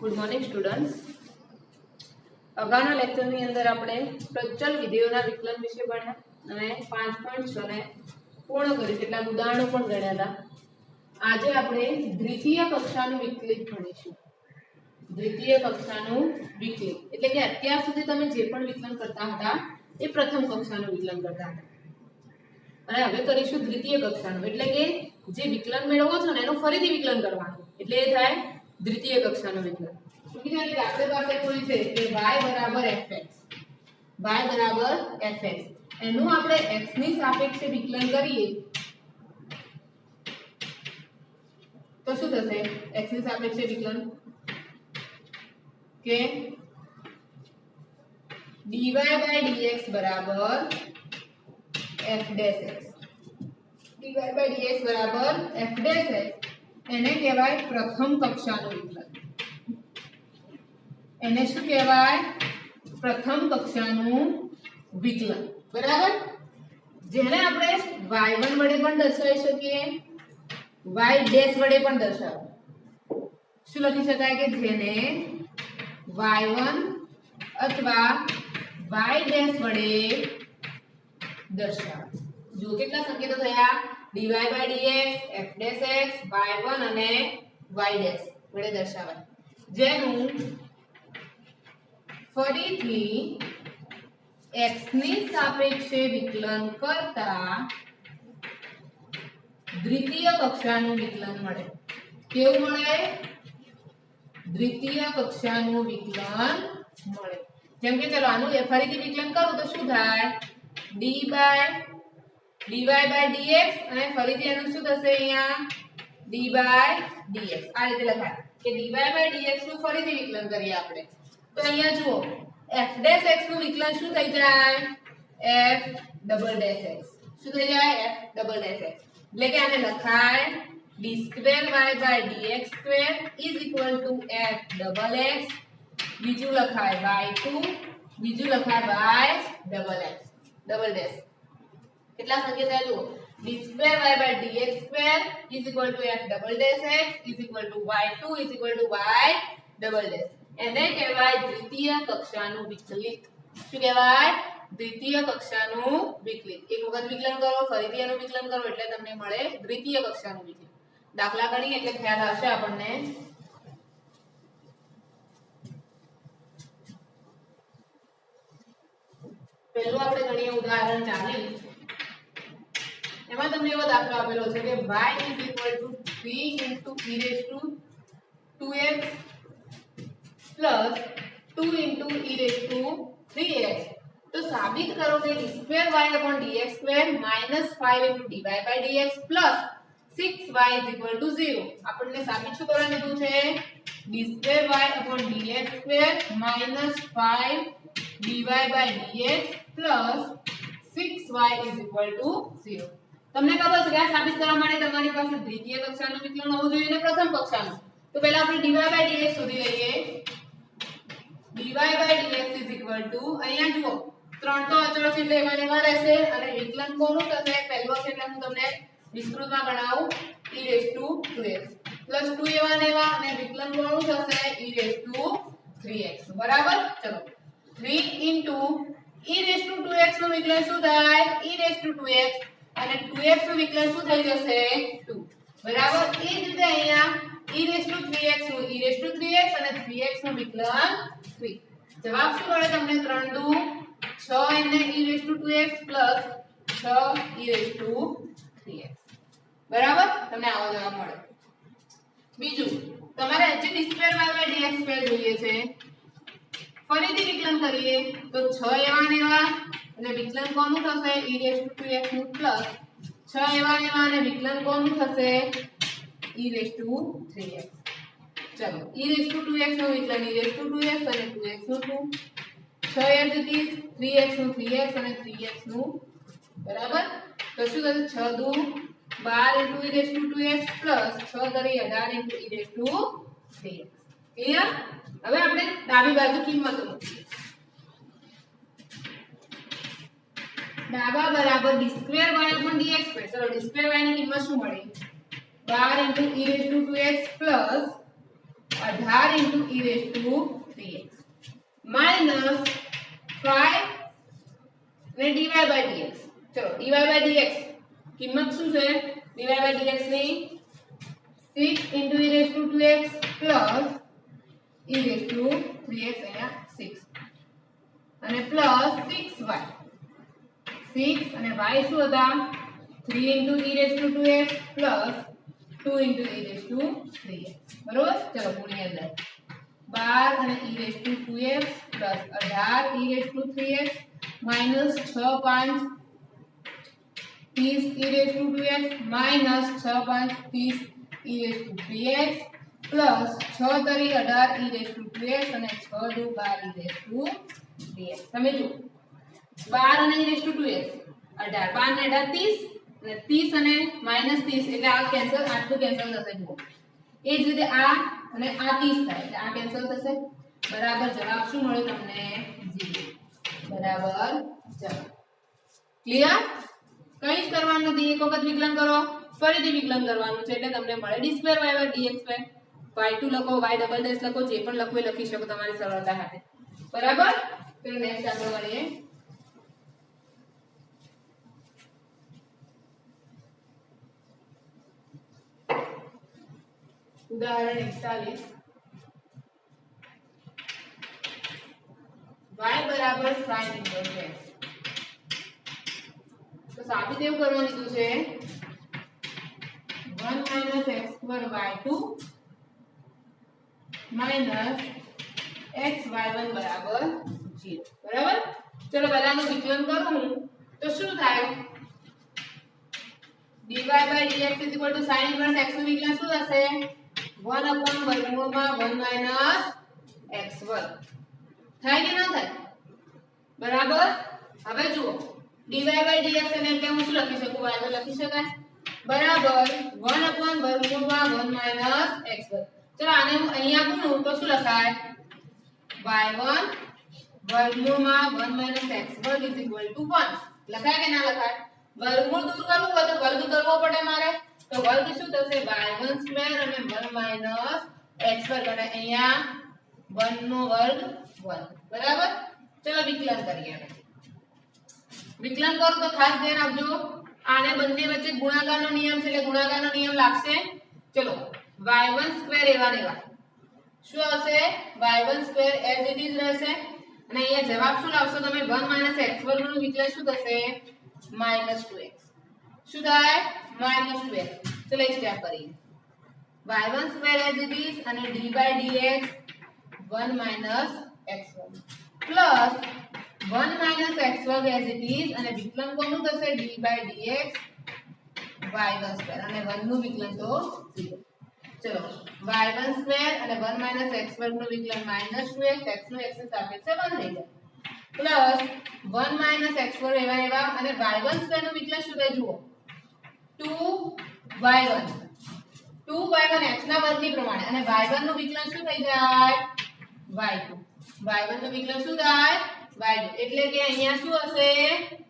Good morning students. અગાઉના લેક્ચરની અંદર આપણે પ્રચલ વિધેયોના વિકલન વિશે ભણ્યા અને 5.6 ને પૂર્ણ કરી કેટલાક ઉદાહરણો પણ ગણ્યા હતા. આજે આપણે દ્વિતીય કક્ષાનું વિકલિત ભણીશું. દ્વિતીય કક્ષાનું વિકલિત એટલે કે અત્યાર સુધી તમે જે પણ વિકલન કરતા હતા એ પ્રથમ કક્ષાનું વિકલન કરતા હતા અને હવે કરીશું દ્વિતીય કક્ષાનું, એટલે કે જે વિકલન મેળવો છો ને એનું ફરીથી વિકલન કરવાનું, એટલે એ થાય દ્વિતીય કક્ષાનું વિકલન. આપણી પાસે કોઈ છે કે y બરાબર fx, y બરાબર fx, એનું આપણે x ની સાપેક્ષે વિકલન કરીએ તો શું થશે? x ની સાપેક્ષે વિકલન કે dy by dx બરાબર f dash x, dy by dx બરાબર f dash x, એને કહેવાય પ્રથમ કક્ષાનું વિકલન. એને શું કહેવાય? પ્રથમ કક્ષાનું વિકલન. બરાબર? જેને આપણે y1 વડે પણ દર્શાવી શકીએ, y ડેશ વડે પણ દર્શાવો. શું લખી શકાય? કે જેને y1 અથવા y ડેશ વડે દર્શાવો. જો કેટલા સંકેતો થયા? dy by dx, f dash x, y1 અને y dash વડે દર્શાવાય. જેનું ફરીથી x ની સાપેક્ષે વિકલન કરતા દ્વિતીય કક્ષાનું વિકલન મળે. કેવું મળે? દ્વિતીય કક્ષાનું વિકલન મળે. જેમ કે ચલો આનું ફરીથી વિકલન કરું તો શું થાય? dy by dx અને ફરીથી એનું શું થશે? અહીંયા dy by dx. આ રીતે લખાય કે dy by dx નું ફરીથી વિકલન કરીએ આપણે તો અહીંયા જુઓ f dash x નું વિકલન શું થઈ જાય? f double dash x. શું થઈ જાય? f double dash x. એટલે કે આને લખાય d square y by dx square is equal to f double x. બીજું લખાય y2, બીજું લખાય y double x double dash. કેટલા સંકેત આવ્યા જુઓ? d square y by dx square is equal to f double dash x is equal to y2 is equal to y double dash. એને કહેવાય દ્વિતીય કક્ષાનું વિકલિત. શું કહેવાય? દ્વિતીય કક્ષાનું વિકલિત. એક વખત વિકલન કરો, ફરીથી એનું વિકલન કરો એટલે તમને મળે દ્વિતીય કક્ષાનું વિકલિત. દાખલા ગણીએ એટલે ખ્યાલ આવશે આપણને. પહેલું આપણે ગણીએ ઉદાહરણ 40. એમાં તમને એવો દાખલો આપેલો છે કે y is equal to 3 into e raised to 2x plus 2 into e raised to 3x. तो साबित करो कि d square y upon dx square minus 5 into dy by dx plus 6y is equal to 0. આપણને સાબિત શું કરવાનું કીધું છે? d square y upon dx square minus 5 dy by dx plus 6y is equal to 0. તમને ખબર છે કે આ સાબિત કરવા માટે તમારી પાસે દ્વિતીય કક્ષાનું વિકલન હોવું જોઈએ અને પ્રથમ કક્ષાનું. તો પહેલા આપણે dy by dx શોધી લઈએ. dy by dx is equal to, અહીંયા જુઓ ત્રણ તો અચળ છે એટલે એમાં એમાં રહેશે અને વિકલન કોનું થશે? પહેલો છે એટલે હું તમને વિસ્તૃતમાં ગણાવું e raised to 2x plus 2 એવા ને એવા અને વિકલન કોનું થશે? e raised to 3x. બરાબર? ચલો 3 into e raised to 2x નું વિકલન શું થાય? e raised to 2x અને 2x નું વિકલન શું થઈ જશે? 2. બરાબર? એ જ રીતે અહીંયા e raised to 3x નું e raised to 3x અને 3x નું વિકલન 3. જવાબ શું મળે તમને? 3 દુ 6 અને e raised to 2x plus 6 e raised to 3x. બરાબર? તમને આવો જવાબ મળે. બીજું તમારે જે d square y by dx square જોઈએ છે, ફરીથી વિકલન કરીએ તો 6 એવા ને એવા અને વિકલન કોનું થશે? e raised to 2x નું પ્લસ 6 એવા ને એવા અને વિકલન કોનું થશે? e raised to 3x. ચલો e raised to 2x નું વિકલન e raised to 2x અને 2x નું 2, 6 as it is, 3x નું 3x અને 3x નું. બરાબર? તો શું થશે? 6 દુ 12 into e raised to 2x plus 6 તરી 18 into e raised to 3x. Clear? હવે આપણે ડાબી બાજુ કિંમતો મૂકીએ. ડાબા બરાબર d square y upon dx square. ચલો d square y ની કિંમત શું મળી? 12 into e raised to 2x plus 18 into e raised to 3x minus 5 અને dy by dx. ચલો dy by dx કિંમત શું છે? dy by dx ની 6 into e raised to 2x plus e raised to 3x અહીંયા 6 અને plus 6y 6 અને y શું હતા? 3 into e raised to 2x plus 2 into e raised to 3x. બરોબર? ચલો ગુણ્યા 10 12 અને e raised to 2x plus 18 e raised to 3x minus 6 5 30 e raised to 2x minus 6 5 30 e raised to 3x plus 6 તરી 18 e raised to 2x અને 6 દુ 12 e raised to 3x. તમે જુઓ 12 અને e raised to 2x 18 5 ને 18 30 અને minus 30 એટલે આ કેન્સલ આટલું કેન્સલ થશે. જુઓ એ જ રીતે આ અને આ 30 થાય એટલે આ કેન્સલ થશે. બરાબર જવાબ શું મળ્યો તમને? 0. બરાબર જવાબ. ક્લિયર? કઈ જ કરવાનું નથી. એક વખત વિકલન કરો ફરીથી વિકલન કરવાનું છે એટલે તમને મળે d2 y by dx2. y2 લખો y ડબલ ડેશ લખો જે પણ લખવું એ લખી શકો તમારી સરળતા સાથે. બરાબર? તો નેક્સ્ટ આપણે કરીએ ઉદાહરણ 41 y બરાબર sin inverse x. તો સાબિત એવું કરવાનું કીધું છે 1 minus x square y2 minus x y1 બરાબર 0. બરાબર? ચલો પહેલાનું વિકલન કરું તો શું થાય? dy by dx equal to sin inverse x નું વિકલન શું થશે? 1 upon વર્ગમૂળમાં 1 minus x1 થાય કે ના થાય? બરાબર? હવે જુઓ dy by dx એટલે હું શું લખી શકું? y1 લખી શકાય. બરાબર 1 upon વર્ગમૂળમાં 1 minus x1. ચલો આને હું અહીંયા ગુણું તો શું લખાય? y1 વર્ગમૂળમાં 1 minus x1 is equal to 1. લખાય કે ના લખાય? વર્ગમૂળ દૂર કરવું હોય તો વર્ગ કરવો પડે મારે. તો વર્ગ શું થશે? y1 સ્ક્વેર અને 1 minus x2 અને અહીંયા 1 નો વર્ગ 1. બરાબર? ચલો વિકલન કરીએ. વિકલન કરો તો ખાસ ધ્યાન આપજો આને બંને વચ્ચે ગુણાકારનો નિયમ છે એટલે ગુણાકારનો નિયમ લાગશે. ચલો y1 સ્ક્વેર એવા ને એવા શું આવશે? y1 square as it is રહેશે અને અહીંયા જવાબ શું લાવશો તમે? 1 minus x2 નું વિકલન શું થશે? -2x. શું થાય? -2x. ચલો એક સ્ટેપ કરીએ. y1 square as it is અને d by dx 1 minus x1 plus 1 minus x2 as it is અને વિકલન કોનું થશે? d by dx y1 square અને 1 નું વિકલન તો 0. ચલો y1 સ્ક્વેર અને 1 minus x2 નું વિકલન -2x x નું x ની સાપેક્ષે 1 થઈ જાય પ્લસ 1 minus x4 એવા એવા અને y1 સ્ક્વેર નું વિકલન શું થાય? જુઓ 2y1 x ના વર્ગની પ્રમાણે અને y1 નું વિકલન શું થઈ જાય? y2 નું વિકલન શું થાય? y2 એટલે કે અહીંયા શું હશે?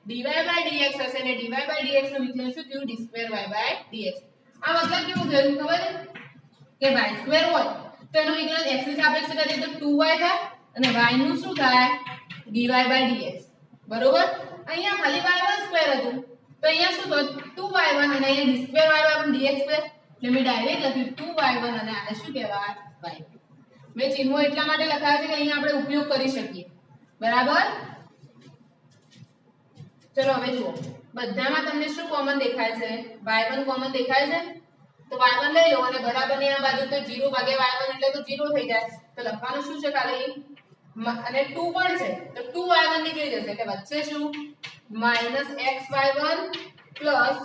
dy by dx હશે અને dy by dx નું વિકલન શું થયું? d2y by dx. આ મતલબ કેવું થયું ખબર છે કે y સ્ક્વેર હોય તો એનું વિકલન x ની સાપેક્ષે કરીએ તો 2y થાય અને y નું શું થાય? dy by dx. બરોબર? અહીંયા ખાલી y1 સ્ક્વેર હતું તો અહીંયા શું થયું? 2y1 અને અહીંયા d2y by dx સ્ક્વેર એટલે મેં ડાયરેક્ટ લખ્યું 2y1 અને આને શું કહેવાય? y2. મેં ચિહ્નો એટલા માટે લખાયા છે કે અહીંયા આપણે ઉપયોગ કરી શકીએ. બરાબર? ચલો હવે જુઓ બધામાં તમને શું કોમન દેખાય છે? y1 કોમન દેખાય છે તો y1 લઈ લો અને બરાબરની આ બાજુ તો 0 ભાગ્યા y1 એટલે તો 0 થઈ જાય તો લખવાનું શું છે? ખાલી અને 2 પણ છે તો 2y1 નીકળી જશે એટલે વચ્ચે શું? -xy1 plus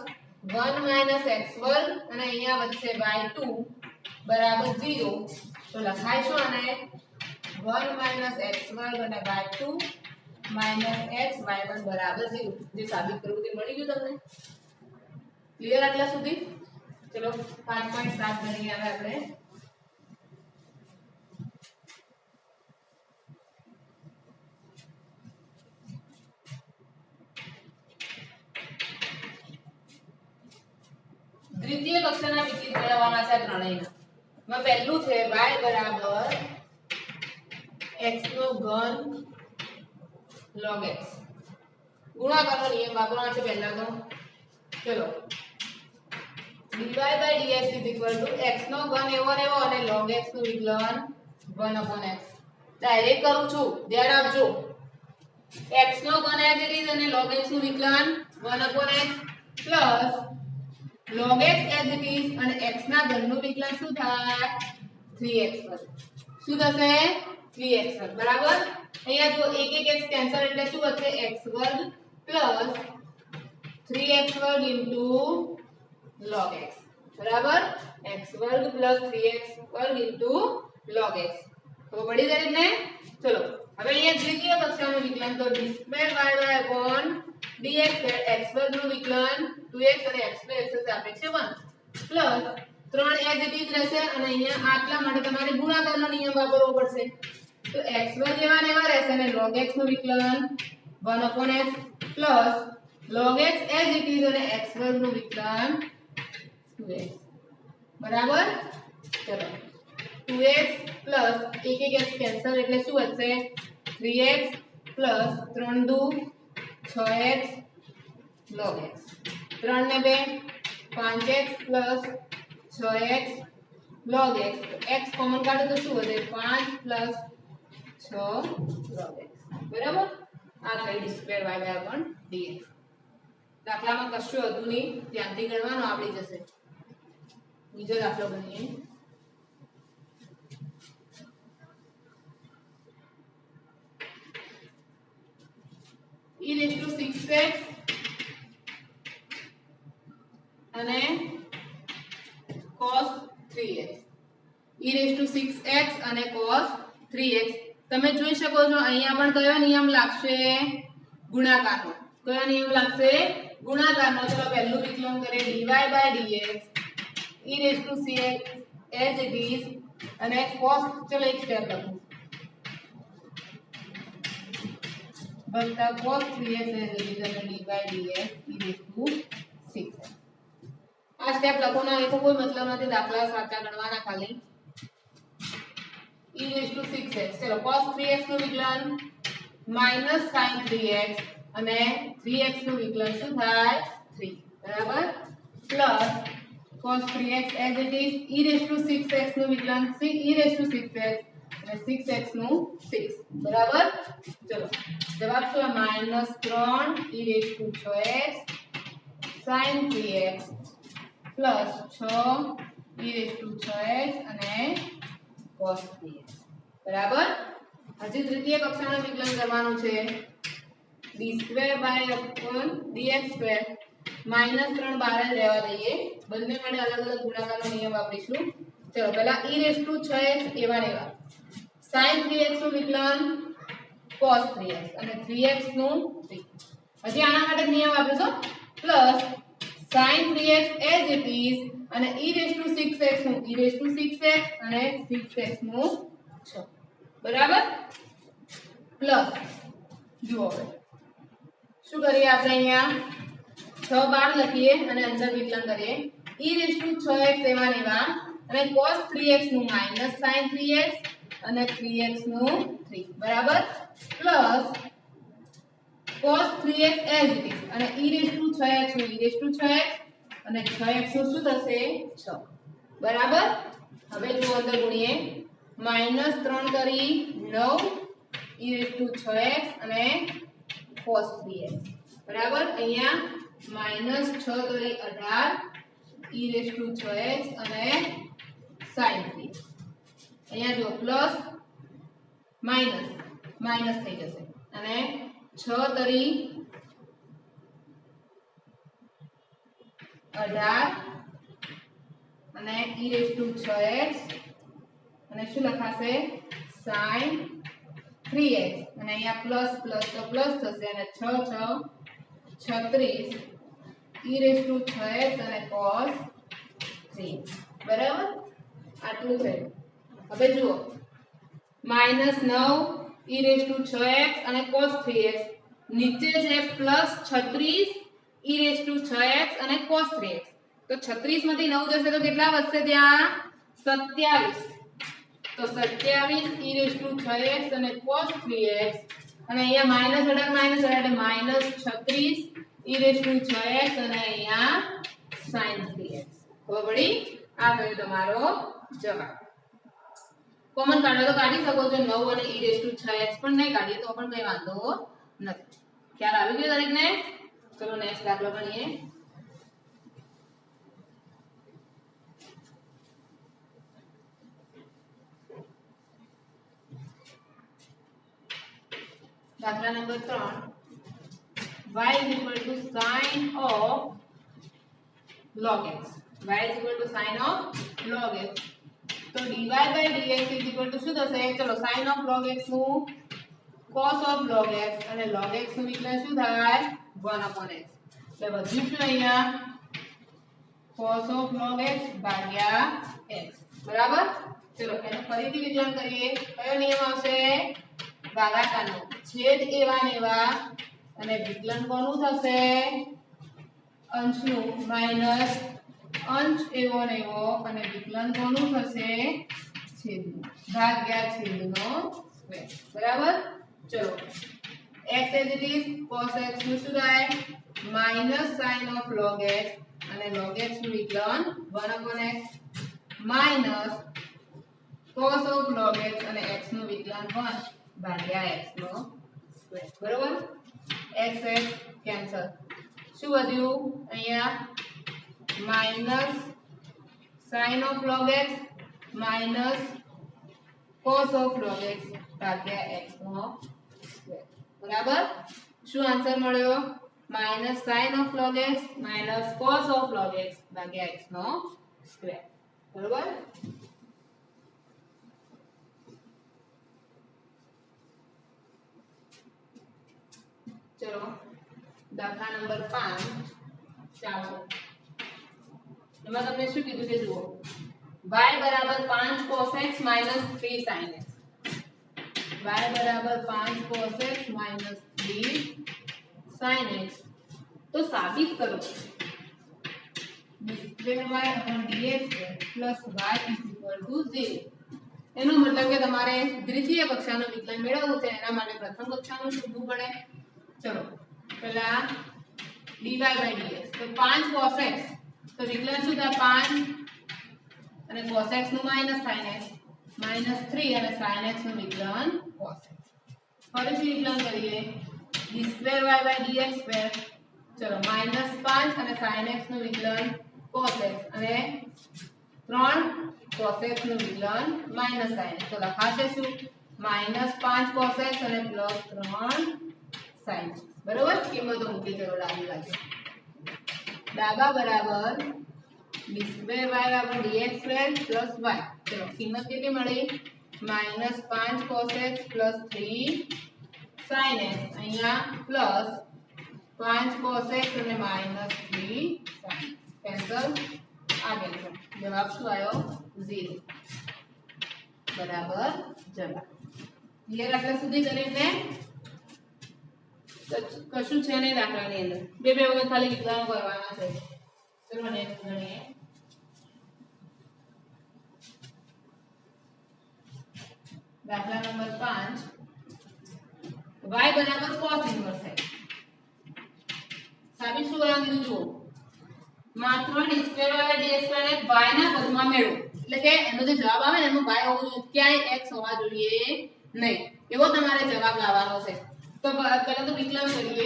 1 minus x2 અને અહીંયા વચ્ચે y2 બરાબર 0 તો લખાય શું આને? 1 minus x2 અને y2 minus xy1 બરાબર 0. જે સાબિત કરવું તે મળી ગયું તમને? ક્લિયર આટલા સુધી? ચલો 5.7 ગણીએ હવે આપણે. દ્વિતીય કક્ષાના વિકલિત મેળવવાના છે ત્રણેયના. માં પહેલું છે y બરાબર x નો ઘન log x ગુણાકારનો નિયમ વાપરવાનો છે પહેલા તો ચલો dy by dx is equal to x નો ઘન એવો ને એવો અને log x નું વિકલન 1/x ડાયરેક્ટ કરું છું ધ્યાન આપજો x નો ઘન as it is અને log x નું વિકલન 1/x plus log x as it is અને x ના ઘનનું વિકલન શું થાય 3x વર્ગ શું થશે 3x વર્ગ બરાબર અહીંયા જો એક એક x કેન્સલ એટલે શું વધશે x વર્ગ પ્લસ 3x વર્ગ ઇન્ટુ log x બરાબર x વર્ગ પ્લસ 3x વર્ગ ઇન્ટુ log x તો પડી દરેક ને ચલો હવે અહીંયા દ્વિતીય કક્ષાનું વિકલન તો d square y upon dx square x વર્ગ નું વિકલન 2x અને x નો x સાપેક્ષે 1 પ્લસ 3 as it is રહેશે અને અહીંયા આટલા માટે તમારે ગુણાકારનો નિયમ વાપરવો પડશે તો x વર્ગ એવા ને એવા રહેશે અને log x નું વિકલન 1/x plus log x as it is અને x વર્ગ નું વિકલન 2x બરાબર ચલો 2x પ્લસ એક એક x કેન્સલ એટલે શું વધશે 3x પ્લસ 3 દુ 6x log x 3 ને 2 5x plus 6x log x x common કાઢો તો શું વધે 5 પ્લસ 6 log x બરાબર આ થઈ d square y upon dx દાખલામાં કશું હતું નહીં ધ્યાનથી ગણવાનું આવડી જશે બીજો દાખલો ગણીએ e raised to 6x અને cos 3x e raised to 6x અને cos 3x તમે જોઈ શકો છો અહીંયા પણ કયો નિયમ લાગશે ગુણાકારનો કયો નિયમ લાગશે ગુણાકારનો ચલો પહેલું વિકલન કરીએ dy by dx e raised to cx as it is અને cos ચલો એક સ્ટેપ લખું બનતા cos 3x as it is અને dy by dx e raised to 6x આ સ્ટેપ લખો ના એ તો કોઈ મતલબ નથી દાખલા સાચા ગણવાના ખાલી e raised to 6x ચલો cos 3x નું વિકલન minus sin 3x અને 3x નું વિકલન શું થાય 3 બરાબર plus cos 3x as it is e raised to 6x નું વિકલન e raised to 6x અને 6x નું 6 બરાબર ચલો જવાબ શું minus 3 e raised to 6x sin 3x plus 6 e raised to 6x અને cos 3x બરાબર હજી તૃતીય કક્ષાનું વિકલન કરવાનું છે d square by upon dx square -3 બહાર જ રહેવા દઈએ બંને માટે અલગ અલગ ગુણાકારનો નિયમ વાપરીશું ચલો પહેલા e raised to 6x એવા ને એવા sin 3x નું વિકલન cos 3x અને 3x નું 3 હજી આના માટે નિયમ વાપરીશું plus sin 3x as it is અને e raised to 6x નું e raised to 6x અને 6x નું 6 બરાબર પ્લસ જુઓ હવે શું કરીએ આપણે અહીંયા 6 બાર લખીએ અને અંદર વિકલન કરીએ e raised to 6x એવા ને એવા અને cos 3x નું minus sin 3x અને 3x નું 3 બરાબર plus cos 3x as it is અને e raised to 6x નું e raised to 6x અને 6x નું શું થશે 6 બરાબર હવે જો અંદર ગુણીએ -3 કરી 9 e raised to 6x અને cos 3x બરાબર અહીંયા -6 કરી 18 e raised to 6x અને sin 3x અહીંયા જો પ્લસ માઈનસ થઈ જશે અને 6 તરી 18 અને e raised to 6x અને શું લખાશે sin 3x અને અહીંયા પ્લસ પ્લસ તો પ્લસ થશે અને 6 6 36 e raised to 6x અને cos 3 બરાબર આટલું થયું હવે જુઓ -9 e raised to 6x અને cos 3x નીચે છે plus 36 e raised to 6x અને cos 3x તો 36 માંથી 9 જશે તો કેટલા વધશે ત્યાં 27 તો 27 e રેઝ ટુ 6x અને cos 3x અને અહીંયા -18 -36 e રેઝ ટુ 6x અને અહીંયા sin 3x ખબર પડી આ થયો તમારો જવાબ કોમન કાઢો તો કાઢી શકો છો 9 અને e રેઝ ટુ 6x પણ નહીં કાઢીએ તો પણ કઈ વાંધો નથી ખ્યાલ આવી ગયો દરેકને ચલો નેક્સ્ટ દાખલો ગણીએ दाखला number 3 y is equal to sin of log x y is equal to sin of log x तो dy by dx is equal to શું થશે ચલો sin of log x નું cos of log x અને log x નું વિકલન શું થાય 1 upon x એટલે બધું શું અહીંયા cos of log x ભાગ્યા x બરાબર ચલો એનું ફરીથી વિકલન કરીએ કયો નિયમ આવશે ભાગાકારનો છેદ એવા ને એવા અને વિકલન કોનું થશે અંશનું માઈનસ અંશ એવો ને એવો અને વિકલન કોનું થશે છેદનું ભાગ્યા છેદનો સ્ક્વેર બરાબર ચલો x as it is cos x નું શું થાય minus sin of log x અને log x નું વિકલન 1 upon x minus cos of log x અને x નું વિકલન 1 ભાગ્યા x નો સ્ક્વેર બરોબર x x કેન્સલ શું વધ્યું અહીંયા minus sin of log x minus cos of log x ભાગ્યા x નો સ્ક્વેર બરાબર શું આન્સર મળ્યો minus sin of log x minus cos of log x ભાગ્યા x નો સ્ક્વેર બરોબર चलो दाखला नंबर 5 ચાલો એમાં તમને શું કીધું કે જુઓ y બરાબર 5 cos x minus 3 sin x y બરાબર 5 cos x minus 3 sin x તો સાબિત કરો d2y dx plus y is equal to 0 એનો મતલબ કે તમારે દ્વિતીય કક્ષાનું વિકલન મેળવવું છે એના માટે પ્રથમ કક્ષાનું શોધવું પડે चलो पहला dy by dx तो 5 cos x तो विकलन શું થાય 5 અને cos x નું માઈનસ sin x -3 અને sin x નું વિકલન cos x ફરીથી વિકલન કરીએ d2y by dx સ્ક્વેર ચલો -5 અને sin x નું વિકલન cos x અને 3 cos x નું વિકલન -sin x તો લખાશે શું -5 cos x અને +3 sin बराबर किंमतो मूकी चलो डाबी बाजू डाबा बराबर d2y बराबर dx2 plus y चलो किंमत कितनी मળી -5 cos x plus 3 sin x અહીંયા plus 5 cos x અને -3 sin कैंसल आ गया जवाब શું આવ્યો 0 बराबर जवाब क्लियर આટલા સુધી કરીને કશું છે નહીં દાખલાની અંદર બે વખત ખાલી વિકલનો કરવાના છે ચલો નેક્સ્ટ ગણીએ દાખલા નંબર 5 y બરાબર cos ઇન્વર્સ x સાબિત શું કરવાનું કીધું જુઓ માત્ર d2y dx2 ને y ના પદમાં મેળવો એટલે કે એનો જે જવાબ આવે ને એમાં y હોવો જોઈએ ક્યાંય x હોવા જોઈએ નહીં એવો તમારે જવાબ લાવવાનો છે तो पहले तो विकलन करिए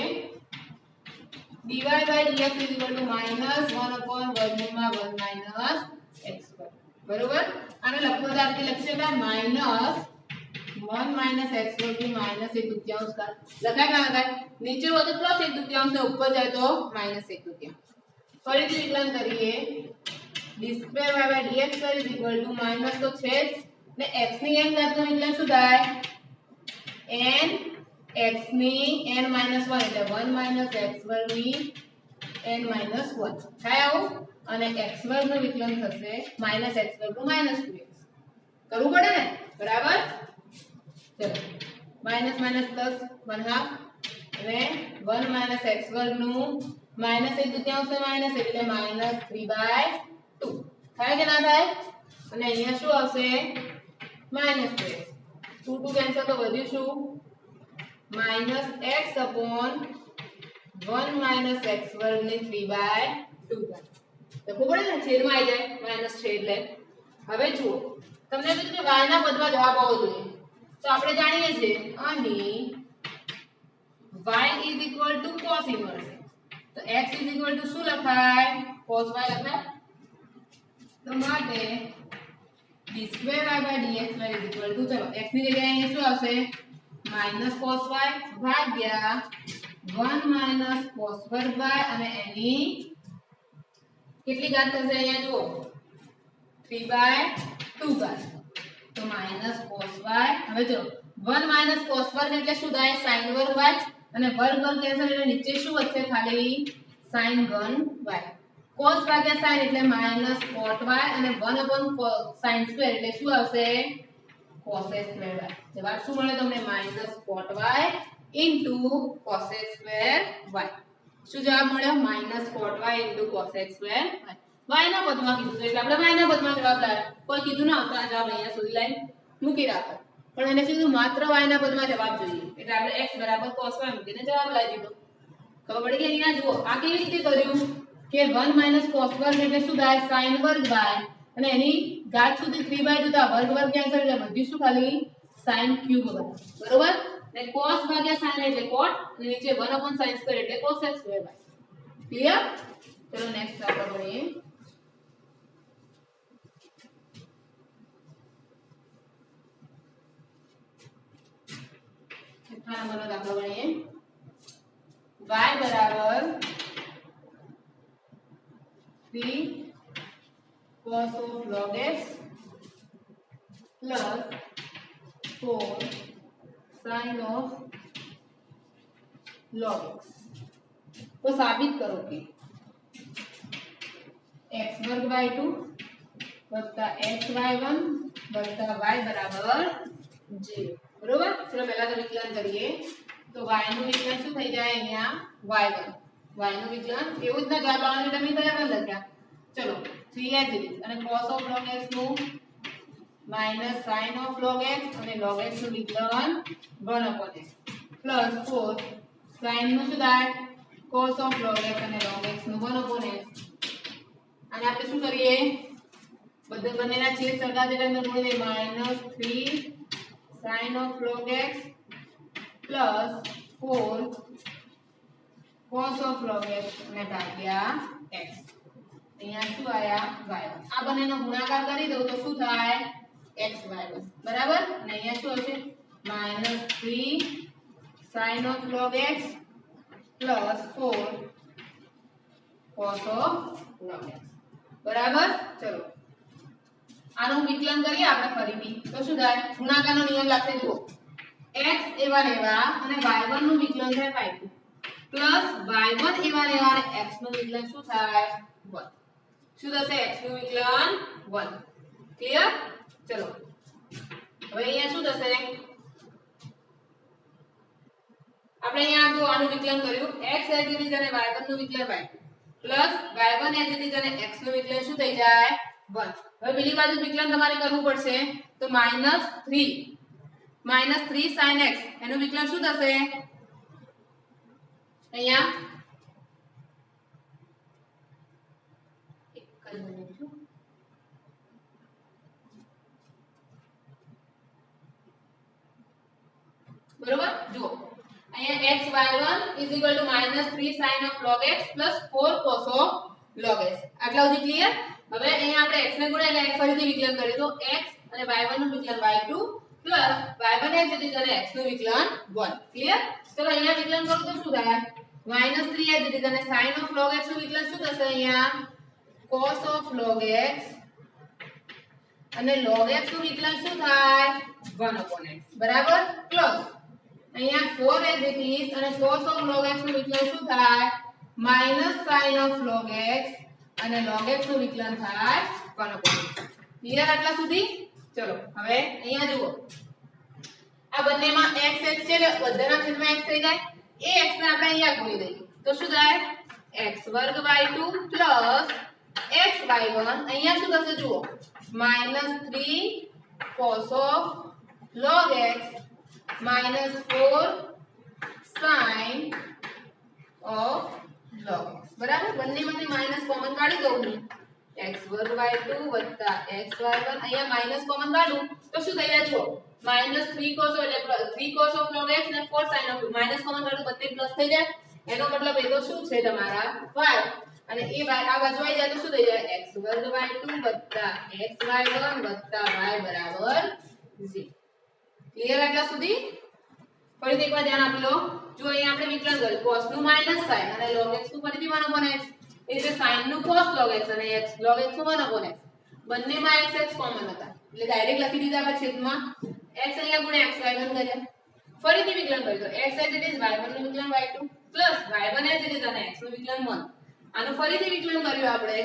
dy by dx is equal to -1 upon वर्गमूल 1 minus x2 बरोबर આને લખવા દાખલે લખી શકાય -1 minus x2 की -1/2 का લખાય ના લખાય નીચે હોય તો +1/2 से ऊपर जाए तो -1/2 ફરીથી વિકલન કરીએ d2y by dx2 is equal to minus તો છે ને x ની n ઘાતનું વિકલન શું થાય n x ની n - 1 એટલે 1 - x2 ની n - 1 થાય આવું અને x2 નું વિકલન થશે -x2 નું -2x કરવું પડે ને બરાબર ચલો માઈનસ માઈનસ પ્લસ 1/2 અને 1 - x2 નું -1/2 એટલે -3/2 થાય કે ના થાય અને અહીંયા શું આવશે -2x 2 કેન્સલ તો વધ્યું શું -x upon 1 - x વર્ગ ને 3/2 તો ખબર છે ને છેદમાં આવી જાય માઈનસ છે એટલે હવે જુઓ તમને કીધું કે y ના પદમાં જવાબ આવવો જોઈએ તો આપણે જાણીએ છીએ અહીં y = cos ઇન્વર્સ તો x = શું લખાય cos y લખાય તો માટે d2y/dxy ચલો x ની જગ્યાએ અહીં શું આવશે -cos y ભાગ્યા 1 - cos વર્ગ y અને એની કેટલી ઘાત થશે અહીંયા જુઓ 3/2 ઘાત તો -cos y હવે જો 1 - cos વર્ગ એટલે શું થાય sin વર્ગ y અને વર્ગ વર્ગ કેન્સલ એટલે નીચે શું વધશે ખાલી sin ઘન y cos ભાગ્યા sin એટલે -cot y અને 1/sin સ્ક્વેર એટલે શું આવશે cos સ્ક્વેર y જવાબ શું મળે તમને -cot y cos square y શું જવાબ મળ્યો -cot y cos square y ના પદમાં કીધું એટલે આપણે y ના પદમાં જવાબ લાવ્યા કોઈ કીધું ના તો આ જવાબ અહીંયા સુધી લાઈન મૂકી રાખો પણ એને કીધું માત્ર y ના પદમાં જવાબ જોઈએ એટલે આપણે x = cos y મૂકીને જવાબ લાવી દીધો ખબર પડી ગઈ અહીંયા જુઓ આ કેવી રીતે કર્યું કે 1 - cos વર્ગ એટલે શું થાય sin વર્ગ y અને એની ઘાત સુધી 3/2 તો વર્ગ વર્ગ કેન્સલ એટલે વધ્યું શું ખાલી sin ક્યુબ બરોબર ને cos ભાગ્યા sin એટલે cot અને નીચે 1/sin સ્ક્વેર એટલે cos સ્ક્વેર y ક્લિયર ચલો નેક્સ્ટ આપણે ભણીએ કેટલા નંબરનો દાખલો ભણીએ y બરાબર 3 cos of log x plus 4 sin of log x तो साबित करो कि x वर्ग y2 वत्ता x y1 वत्ता y बराबर 0 बरोबर चलो पहला तो विकलन करिए तो y નું વિકલન શું થઈ જાય અહીંયા y1 y નું વિકલન એવું જ ના જવાબ આવવાનો તમે કયા પર લખ્યા ચલો 3x અને cos of log x નું -sin of log x અને log x નું વિકલન 1/x પ્લસ 4 sin નું શું થાય cos of log x અને log x નું 1/x અને આપણે શું કરીએ બધા બંનેના છેદ સરખા છે એટલે ગુણીને -3 sin of log x plus 4 cos of log x અને ભાગ્યા x અહીંયા શું આયા y1 આ બંનેનો ગુણાકાર કરી દઉં તો શું થાય xy1 બરાબર અને અહીંયા શું હશે -3 sin of log x plus 4 cos of log x બરાબર ચલો આનું વિકલન કરીએ આપણે ફરીથી તો શું થાય ગુણાકારનો નિયમ લાગશે જુઓ x એવા લેવા અને y1 નું વિકલન થાય y2 પ્લસ y1 એવા લેવા અને x નું વિકલન શું થાય 1 શું થશે x નું વિકલન 1 ક્લિયર ચલો હવે અહીંયા શું થશે આપણે અહીંયા જો આનું વિકલન કર્યું x as it is અને y1 નું વિકલન y2 plus y1 as it is અને x નું વિકલન શું થઈ જાય 1 હવે બીજી બાજુ વિકલન તમારે કરવું પડશે તો -3 sin x એનું વિકલન શું થશે અહીંયા બરોબર જુઓ અહીંયા xy1 -3 sin of log x 4 cos of log x આટલા સુધી ક્લિયર હવે અહીંયા આપણે x ને ગુણ્યા એટલે ફરીથી વિકલન કરીએ તો x અને y1 નું વિકલન y2 plus y1 as it is અને x નું વિકલન 1 ક્લિયર ચલો અહીંયા વિકલન કરો તો શું થાય -3 as it is અને sin of log x નું વિકલન શું થશે અહીંયા cos of log x અને log x નું વિકલન શું થાય 1/x બરાબર પ્લસ અહીંયા 4 as it is અને cos of log x નું વિકલન શું થાય -sin of log x અને log x નું વિકલન થાય 1/x ક્લિયર આટલા સુધી ચલો હવે અહીંયા જુઓ આ બંનેમાં x x છે એટલે બધાના છેદમાં x થઈ જાય એ x ને આપણે અહીંયા ગુણી દઈએ તો શું થાય x વર્ગ y2 પ્લસ x y1 અહીંયા શું થશે જુઓ -3 cos of log x -4 sin of log x બરાબર બંનેમાંથી માઈનસ કોમન કાઢી દઉં હું x2 y2 xy1 અહીંયા માઈનસ કોમન કાઢું તો શું થઈ જાય જો -3 cos એટલે 3 cos of log x ને 4 sin of માઈનસ કોમન કાઢું બધે પ્લસ થઈ જાય એનો મતલબ એ તો શું છે તમારા y અને એ y આ બાજુ આવી જાય તો શું થઈ જાય x2 y2 xy1 y બરાબર 0 ક્લિયર આટલા સુધી ફરીથી એકવાર ધ્યાન આપી લો જો અહીંયા આપણે વિકલન કર્યું cos નું માઈનસ sin અને log x નું ફરીથી 1/x એટલે sin નું cos log x અને x log x નું 1/x બંનેમાં x x કોમન હતા એટલે ડાયરેક્ટ લખી દીધા આપણે છેદમાં x અહીંયા ગુણ્યા xy1 કર્યા ફરીથી વિકલન કર્યું તો x as it is y1 નું વિકલન y2 plus y1 as it is અને x નું વિકલન 1 આનું ફરીથી વિકલન કર્યું આપણે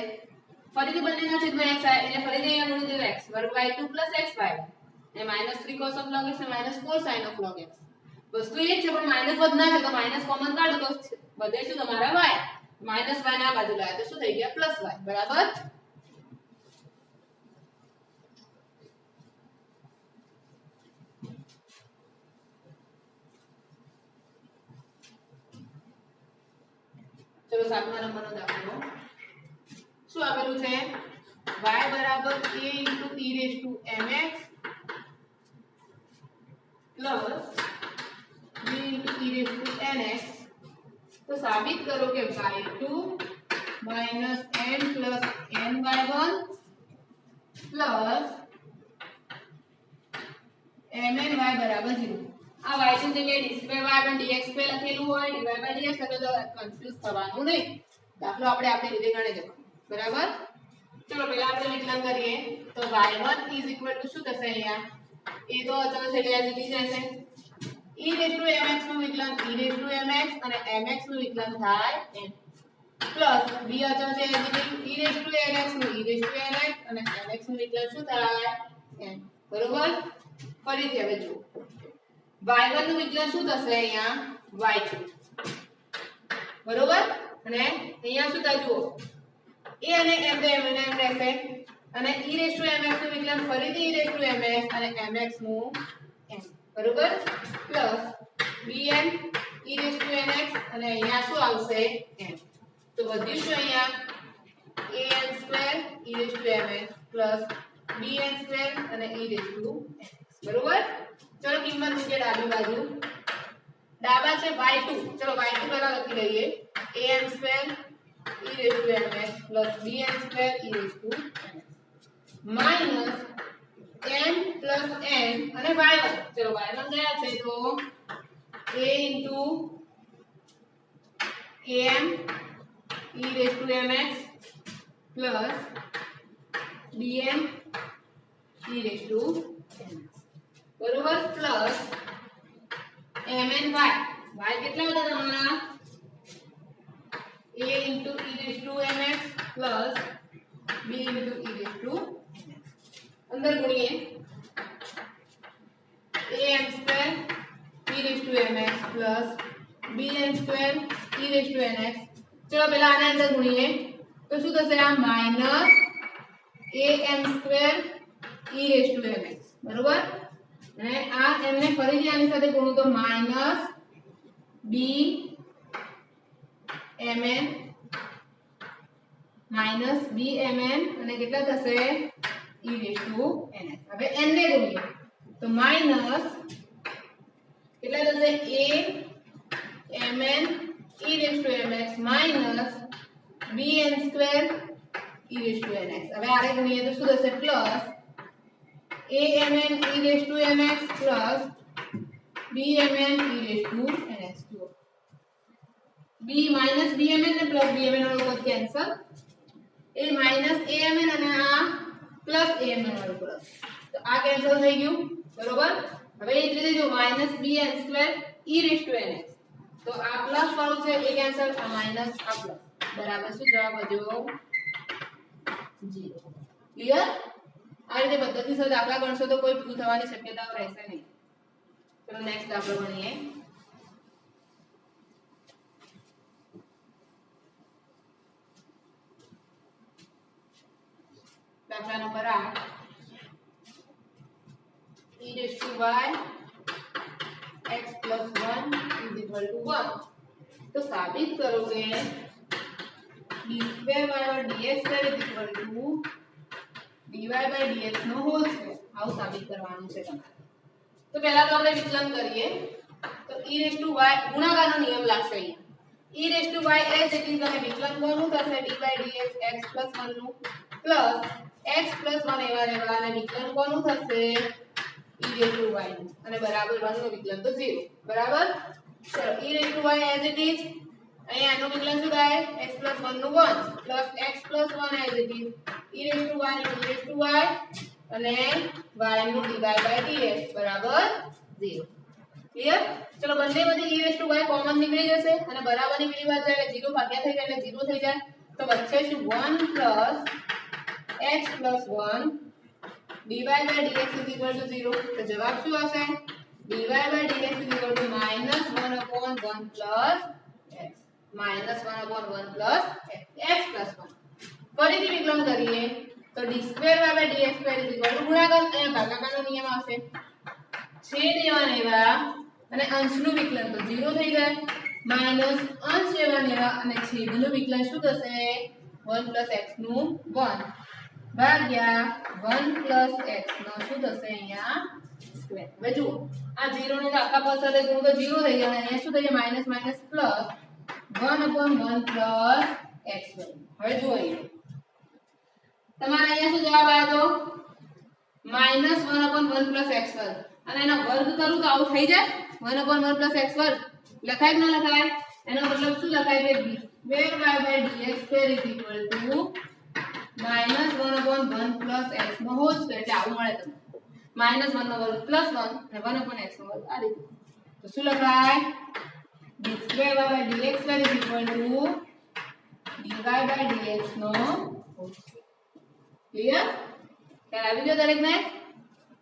ફરીથી બંનેના છેદમાં x એટલે ફરીથી અહીંયા ગુણી દીધું x વર્ગ y2 xy ને -3 cos of log x ને -4 sin of log x વસ્તુ એ છે પણ માઈનસ વધના છે તો માઈનસ કોમન કાઢો તો વધે શું તમારા y માઈનસ y ના બાજુ લાયા તો શું થઈ ગયા પ્લસ y બરાબર ચલો 7મા નંબરનો દાખલો શું આપેલું છે y બરાબર a e raised to mx plus b into e raised to nx तो साबित करो कि y2 minus n plus ny1 plus mny बराबर 0 આ y2 જગ્યાએ d સ્ક્વેર y પણ dx સ્ક્વેર લખેલું હોય dy by dx એટલે તો કન્ફ્યુઝ થવાનું નહીં દાખલો આપણે આપણી રીતે ગણી જવાનું બરાબર ચલો પહેલા આપણે વિકલન કરીએ તો y1 શું થશે અહીંયા એ તો અચળ છે એટલે જ રહેશે e raised to mx નું વિકલન e raised to mx અને mx નું વિકલન થાય m પ્લસ b અચળ છે e raised to nx નું e raised to nx અને mx નું વિકલન શું થાય m બરોબર ફરીથી હવે જુઓ y1 નું વિકલન શું થશે અહીંયા y2 બરોબર અને અહીંયા શું થાય જુઓ a અને m તો m અને m રહેશે અને e raised to mx નું વિકલન ફરીથી e raised to mx અને mx નું m બરોબર plus bn e raised to nx અને અહીંયા શું આવશે m તો વધ્યું શું અહીંયા an² e raised to mx plus bn² અને e raised to mx બરોબર ચલો કિંમત મૂકીએ ડાબી બાજુ ડાબા છે y2 ચલો y2 પહેલા લખી લઈએ an² e raised to mx plus bn² e raised to mx minus n plus n અને y1 ચલો y1 ગયા છે તો a into am e raised to mx plus bn e raised to mx બરોબર plus mn y કેટલા હતા તમારા a into e raised to mx plus b into e raised to mx अंदर गुणिए am² e raised to mx plus bn² e raised to nx चलो पहला આના અંદર ગુણીએ તો શું થશે આ minus am² e raised to mx બરોબર અને આ m ને ફરીથી આની સાથે ગુણો તો minus b mn minus b mn અને કેટલા થશે e raised to nx હવે n ને ગુણીએ તો માઈનસ કેટલા થશે a mn e raised to mx minus bn² e raised to nx હવે આને ગુણીએ તો શું થશે plus amn e raised to mx plus bmn e raised to nx જુઓ b minus bmn ને plus bmn વાળું પદ કેન્સલ a minus amn અને આ plus amn વાળું પદ તો આ કેન્સલ થઈ ગયું બરોબર હવે એ જ રીતે જો minus bn² e raised to nx તો આ પ્લસ વાળું છે એ કેન્સલ આ માઈનસ આ પ્લસ બરાબર શું જવાબ વધ્યો 0 ક્લિયર આ રીતે પદ્ધતિસર દાખલા ગણશો તો કોઈ ભૂલ થવાની શક્યતાઓ રહેશે નહીં ચલો નેક્સ્ટ દાખલો ગણીએ દાખલા number 8 raised to y x plus 1 is equal to 1. तो साबित करो कि d square y over dx square is equal to dy by dx નો હોલ સ્ક્વેર. આવું સાબિત કરવાનું છે તમારે. તો પહેલા તો આપણે વિકલન કરીએ. તો e raised to y ગુણાકારનો નિયમ લાગશે અહીંયા. e raised to y as it is તમે વિકલન કોનું થશે d by dx x plus 1 નું પ્લસ x plus 1 એવા રહેવા અને વિકલન કોનું થશે e raised to y નું અને બરાબર 1 નું વિકલન તો 0 બરાબર. ચલો e raised to y as it is અહીંયા આનું વિકલન શું થાય x plus 1 નું 1 plus x plus 1 as it is e raised to y નું e raised to y અને y નું dy by dx બરાબર 0. ક્લિયર. ચલો બંનેમાંથી e raised to y common નીકળી જશે અને બરાબરની પેલી વાત જાય એટલે 0 ભાગ્યા થઈ જાય એટલે 0 થઈ જાય. તો વચ્ચે શું 1 plus x plus 1 dy by dx is equal to 0. તો જવાબ શું આવશે dy by dx is equal to -1/1 plus x -1/1 plus x plus 1. ફરીથી વિકલન કરીએ તો d square y by dx square is equal to ગુણાકાર અહીંયા ભાગાકારનો નિયમ આવશે છેદ એવા નેવા અને અંશનું વિકલન તો 0 થઈ જાય માઈનસ અંશ એવા નેવા અને છેદનું વિકલન શું થશે 1 plus x નું 1 ભાગ્યા 1 plus x નો શું થશે અહીંયા સ્ક્વેર. હવે જુઓ આ 0 ને આખા પર સાથે ગુણ તો 0 થઈ જાય અને અહીંયા શું થઈ જાય minus minus plus 1/1 plus x બને. હવે જુઓ અહીંયા તમારે અહીંયા શું જવાબ આવ્યો તો -1/1 plus x વર્ગ અને એનો વર્ગ કરું તો આવું થઈ જાય 1/1 plus x વર્ગ લખાય કે ન લખાય. એનો મતલબ શું લખાય કે d square y by dx square is equal to -1/1 plus x નો હોલ સ્ક્વેર. એટલે આવું મળે તમને -1 નો વર્ગ +1 અને 1/x નો વર્ગ આ રીતે. તો શું લખાય d square y by dx square is equal to dy by dx નો હોલ સ્ક્વેર. ક્લિયર. ખ્યાલ આવી ગયો દરેકને.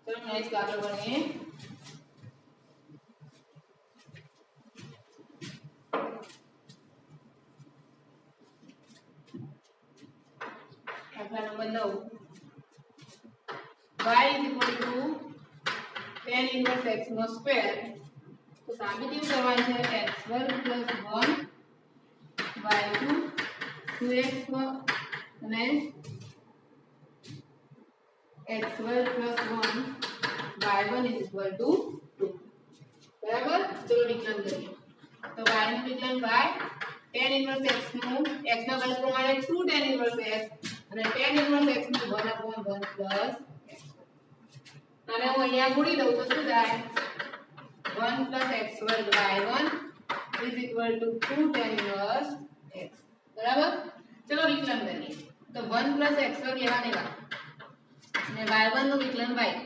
ચલો નેક્સ્ટ દાખલો ગણીએ. દાખલા number 9 y is equal to tan inverse x નો સ્ક્વેર. તો સાબિત એવું કરવાનું છે x વર્ગ plus 1 y2 2x અને x વર્ગ plus 1 y1 is equal to 2. બરાબર. ચલો વિકલન કરીએ. તો y નું વિકલન y tan inverse x નું x ના બળ પ્રમાણે 2 tan inverse x અને tan inverse x નું 1/1 plus x. અને હું અહીંયા ગુણી દઉં તો શું થાય 1 plus x વર્ગ y1 is equal to 2 tan inverse x. બરાબર. ચલો વિકલન કરીએ. તો 1 plus x વર્ગ એવા નેવા અને y1 નું વિકલન y2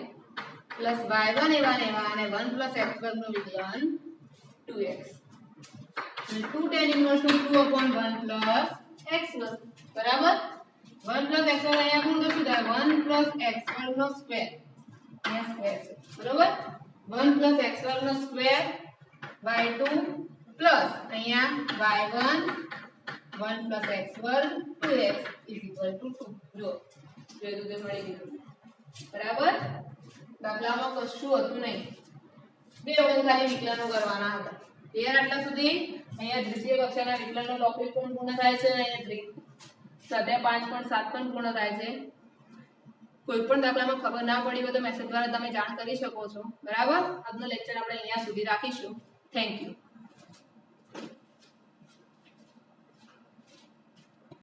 પ્લસ y1 એવા નેવા અને 1 plus x વર્ગ નું વિકલન 2x અને 2 tan inverse નું 2/1 plus x વર્ગ. બરાબર. 1 plus x વર્ગ અહીંયા ગુણ તો શું થાય 1 plus x વર્ગ નો સ્ક્વેર અહીંયા સ્ક્વેર છે બરોબર 1 plus x વર્ગ નો સ્ક્વેર y2 પ્લસ અહીંયા y1 1 plus x વર્ગ 2x is equal to 2. જો જોયું તો મળી ગયું. બરાબર. દાખલામાં કશું હતું નહીં બે વખત ખાલી વિકલનો કરવાના હતા. ક્લિયર. આટલા સુધી અહીંયા દ્વિતીય કક્ષાના વિકલનનો ટોપિક પણ પૂર્ણ થાય છે અને અહીંયા સ્વાધ્યાય 5.7 પણ પૂર્ણ થાય છે. કોઈ પણ દાખલામાં ખબર ના પડી હોય તો મેસેજ દ્વારા તમે જાણ કરી શકો છો. બરાબર. આજનો લેક્ચર આપણે અહીંયા સુધી રાખીશું. Thank you.